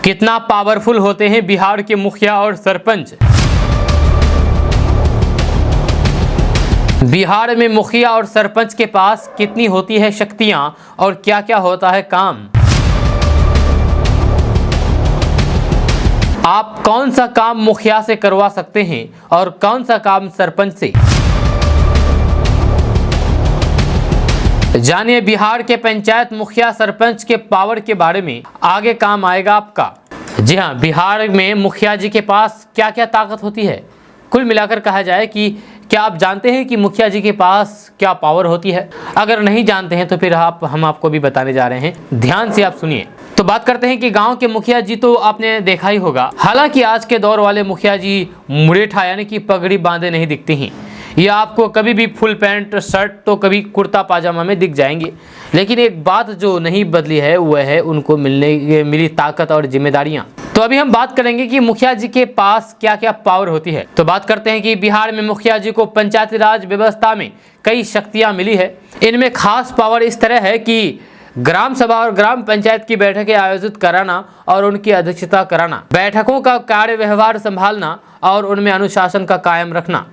कितना पावरफुल होते हैं बिहार के मुखिया और सरपंच। बिहार में मुखिया और सरपंच के पास कितनी होती है शक्तियां और क्या क्या होता है काम। आप कौन सा काम मुखिया से करवा सकते हैं और कौन सा काम सरपंच से। जानिए बिहार के पंचायत मुखिया सरपंच के पावर के बारे में, आगे काम आएगा आपका। जी हाँ, बिहार में मुखिया जी के पास क्या क्या ताकत होती है। कुल मिलाकर कहा जाए कि क्या आप जानते हैं कि मुखिया जी के पास क्या पावर होती है। अगर नहीं जानते हैं तो फिर हम आपको भी बताने जा रहे हैं, ध्यान से आप सुनिए। तो बात करते हैं कि गांव के मुखिया जी तो आपने देखा ही होगा। हालांकि आज के दौर वाले मुखिया जी मुरेठा यानी कि पगड़ी बांधे नहीं दिखते हैं। ये आपको कभी भी फुल पैंट शर्ट तो कभी कुर्ता पाजामा में दिख जाएंगे। लेकिन एक बात जो नहीं बदली है वह है उनको मिली ताकत और जिम्मेदारियां। तो अभी हम बात करेंगे कि मुखिया जी के पास क्या क्या पावर होती है। तो बात करते हैं कि बिहार में मुखिया जी को पंचायती राज व्यवस्था में कई शक्तियां मिली है। इनमें खास पावर इस तरह है कि ग्राम सभा और ग्राम पंचायत की बैठकें आयोजित कराना और उनकी अध्यक्षता कराना, बैठकों का कार्य व्यवहार संभालना और उनमें अनुशासन का कायम रखना,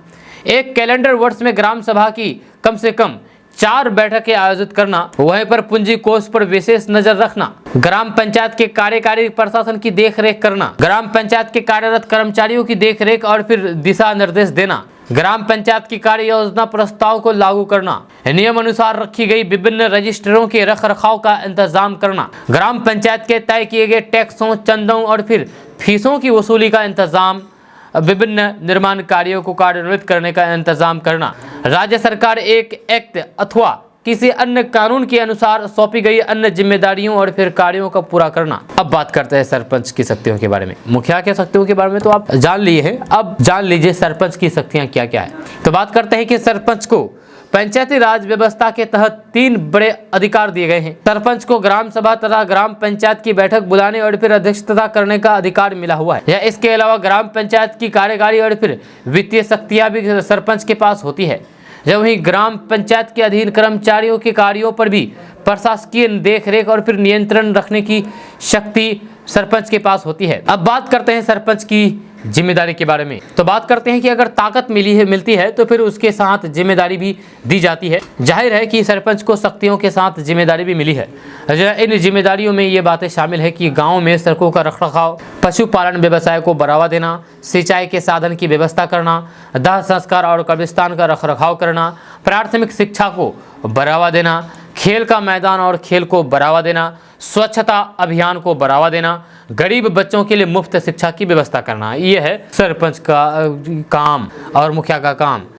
एक कैलेंडर वर्ष में ग्राम सभा की कम से कम 4 बैठकें आयोजित करना, वहीं पर पूंजी कोष पर विशेष नजर रखना, ग्राम पंचायत के कार्यकारी प्रशासन की देखरेख करना, ग्राम पंचायत के कार्यरत कर्मचारियों की देखरेख और फिर दिशा निर्देश देना, ग्राम पंचायत की कार्य योजना प्रस्ताव को लागू करना, नियम अनुसार रखी गई विभिन्न रजिस्टरों के रख रखाव का इंतजाम करना, ग्राम पंचायत के तय किए गए टैक्सों, चंदों और फिर फीसों की वसूली का इंतजाम, विभिन्न निर्माण कार्यों को कार्यान्वित करने का इंतजाम करना, राज्य सरकार एक एक्ट अथवा किसी अन्य कानून के अनुसार सौंपी गई अन्य जिम्मेदारियों और फिर कार्यों का पूरा करना। अब बात करते हैं सरपंच की शक्तियों के बारे में। मुखिया के शक्तियों के बारे में तो आप जान लिए हैं, अब जान लीजिए सरपंच की शक्तियां क्या क्या है। तो बात करते हैं कि सरपंच को पंचायती राज व्यवस्था के तहत 3 बड़े अधिकार दिए गए हैं। सरपंच को ग्राम सभा तथा ग्राम पंचायत की बैठक बुलाने और फिर अध्यक्षता करने का अधिकार मिला हुआ है। या इसके अलावा ग्राम पंचायत की कार्यकारी और फिर वित्तीय शक्तियां भी सरपंच के पास होती है। जब वहीं ग्राम पंचायत के अधीन कर्मचारियों के कार्यों पर भी प्रशासकीय देखरेख और फिर नियंत्रण रखने की शक्ति सरपंच के पास होती है। अब बात करते हैं सरपंच की जिम्मेदारी के बारे में। तो बात करते हैं कि अगर ताकत मिलती है तो फिर उसके साथ जिम्मेदारी भी दी जाती है। जाहिर है कि सरपंच को शक्तियों के साथ जिम्मेदारी भी मिली है। इन जिम्मेदारियों में ये बातें शामिल है कि गांव में सड़कों का रखरखाव, पशुपालन व्यवसाय को बढ़ावा देना, सिंचाई के साधन की व्यवस्था करना, दाह संस्कार और कब्रिस्तान का रखरखाव करना, प्राथमिक शिक्षा को बढ़ावा देना, खेल का मैदान और खेल को बढ़ावा देना, स्वच्छता अभियान को बढ़ावा देना, गरीब बच्चों के लिए मुफ्त शिक्षा की व्यवस्था करना। ये है सरपंच का काम और मुखिया का काम।